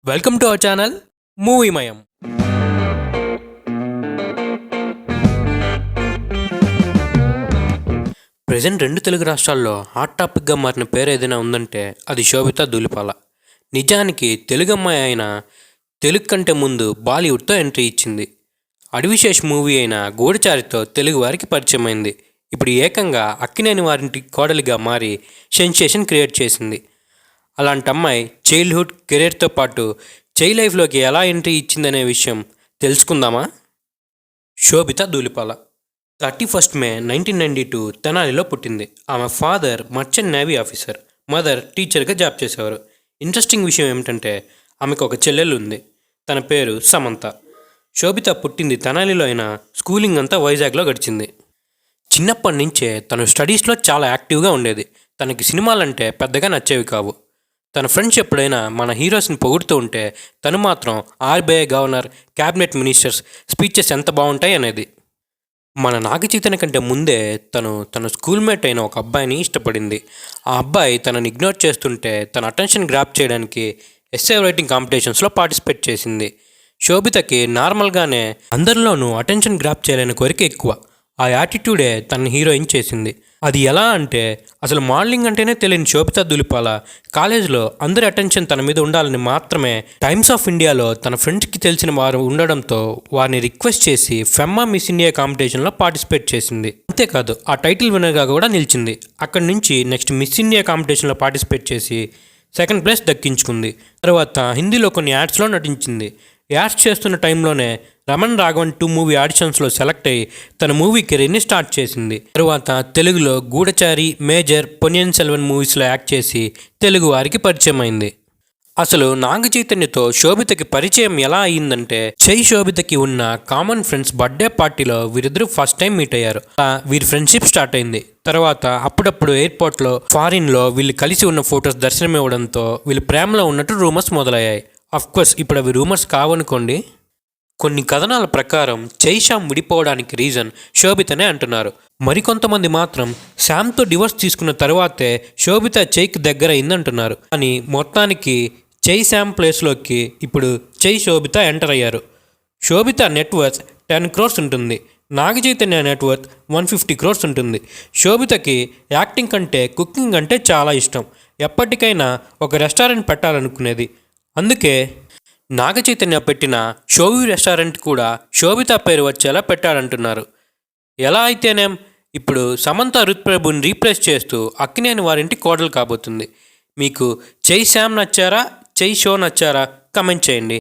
Welcome to our channel Moviemayam. Present రెండు తెలుగు రాష్ట్రాల్లో hot టాపిక్గా మారిన పేరు ఏదైనా ఉందంటే అది శోభిత ధూళిపాల. నిజానికి తెలుగు అమ్మాయి అయిన తెలుగు కంటే ముందు బాలీవుడ్తో ఎంట్రీ ఇచ్చింది. అడివిశేష్ మూవీ అయిన గూఢచారితో తెలుగు వారికి పరిచయం అయింది. ఇప్పుడు ఏకంగా అక్కినేని వారింటి కోడలిగా మారి సెన్సేషన్ క్రియేట్ చేసింది. అలాంటి అమ్మాయి చైల్డ్హుడ్ కెరీర్తో పాటు చైల్డ్ లైఫ్లోకి ఎలా ఎంట్రీ ఇచ్చిందనే విషయం తెలుసుకుందామా? శోభిత ధూళిపాల 31 మే 1992 తెనాలిలో పుట్టింది. ఆమె father merchant navy officer, mother టీచర్గా జాబ్ చేసేవారు. ఇంట్రెస్టింగ్ విషయం ఏమిటంటే ఆమెకు ఒక చెల్లెలు ఉంది. తన పేరు సమంత. శోభిత పుట్టింది తెనాలిలో అయినా స్కూలింగ్ అంతా వైజాగ్లో గడిచింది. చిన్నప్పటి నుంచే తను స్టడీస్లో చాలా యాక్టివ్గా ఉండేది. తనకి సినిమాలంటే పెద్దగా నచ్చేవి కావు. తన ఫ్రెండ్స్ ఎప్పుడైనా మన హీరోస్ని పొగుడుతూ ఉంటే తను మాత్రం RBI governor, cabinet ministers speeches ఎంత బాగుంటాయి అనేది. మన నాగచైతన్య కంటే ముందే తన స్కూల్మేట్ అయిన ఒక అబ్బాయిని ఇష్టపడింది. ఆ అబ్బాయి తనని ఇగ్నోర్ చేస్తుంటే తన అటెన్షన్ గ్రాప్ చేయడానికి ఎస్సే రైటింగ్ కాంపిటీషన్స్లో పార్టిసిపేట్ చేసింది. శోభితకి నార్మల్గానే అందరిలోనూ అటెన్షన్ గ్రాప్ చేయలేని కోరిక ఎక్కువ. ఆ యాటిట్యూడే తన హీరోయిన్ చేసింది. అది ఎలా అంటే అసలు మోడలింగ్ అంటేనే తెలియని శోభిత ధూళిపాల కాలేజ్లో అందరి అటెన్షన్ తన మీద ఉండాలని మాత్రమే టైమ్స్ ఆఫ్ ఇండియాలో తన ఫ్రెండ్స్కి తెలిసిన వారు ఉండడంతో వారిని రిక్వెస్ట్ చేసి ఫెమ్మా మిస్ ఇండియా కాంపిటీషన్లో పార్టిసిపేట్ చేసింది. అంతేకాదు ఆ టైటిల్ విన్నర్గా కూడా నిలిచింది. అక్కడి నుంచి నెక్స్ట్ మిస్ ఇండియా కాంపిటీషన్లో పార్టిసిపేట్ చేసి సెకండ్ ప్లేస్ దక్కించుకుంది. తర్వాత హిందీలో కొన్ని యాడ్స్లో నటించింది. యాడ్స్ చేస్తున్న టైంలోనే రమణ్ రాఘవన్ 2 మూవీ ఆడిషన్స్లో సెలెక్ట్ అయ్యి తన మూవీ కెరీర్ని స్టార్ట్ చేసింది. తరువాత తెలుగులో గూఢచారి, మేజర్, పొన్నియిన్ సెల్వన్ మూవీస్లో యాక్ట్ చేసి తెలుగు వారికి పరిచయం అయింది. అసలు నాగచైతన్యతో శోభితకి పరిచయం ఎలా అయ్యిందంటే శోభితకి ఉన్న కామన్ ఫ్రెండ్స్ బర్త్డే పార్టీలో వీరిద్దరూ ఫస్ట్ టైం మీట్ అయ్యారు. వీరి ఫ్రెండ్షిప్ స్టార్ట్ అయింది. తర్వాత అప్పుడప్పుడు ఎయిర్పోర్ట్లో, ఫారిన్లో వీళ్ళు కలిసి ఉన్న ఫొటోస్ దర్శనం ఇవ్వడంతో వీళ్ళు ప్రేమలో ఉన్నట్టు రూమర్స్ మొదలయ్యాయి. అఫ్కోర్స్ ఇప్పుడు అవి రూమర్స్ కావనుకోండి. కొన్ని కథనాల ప్రకారం శ్యామ్ విడిపోవడానికి రీజన్ శోభితనే అంటున్నారు. మరికొంతమంది మాత్రం శ్యామ్తో డివోర్స్ తీసుకున్న తర్వాతే శోభిత చైకి దగ్గర అయిందంటున్నారు. కానీ మొత్తానికి శ్యామ్ ప్లేస్లోకి ఇప్పుడు శోభిత ఎంటర్ అయ్యారు. శోభిత నెట్వర్త్ 10 crores ఉంటుంది. నాగచైతన్య నెట్వర్త్ 150 crores ఉంటుంది. శోభితకి యాక్టింగ్ కంటే కుకింగ్ అంటే చాలా ఇష్టం. ఎప్పటికైనా ఒక రెస్టారెంట్ పెట్టాలనుకునేది. అందుకే నాగచైతన్య పెట్టిన షోవి రెస్టారెంట్ కూడా శోభిత పేరు వచ్చేలా పెట్టాడంటున్నారు. ఎలా అయితేనేం ఇప్పుడు సమంత రుత్ప్రభుని రీప్లేస్ చేస్తూ అక్కినేని వారింటి కోడలు కాబోతుంది. మీకు శ్యామ్ నచ్చారా, షో నచ్చారా? కమెంట్ చేయండి.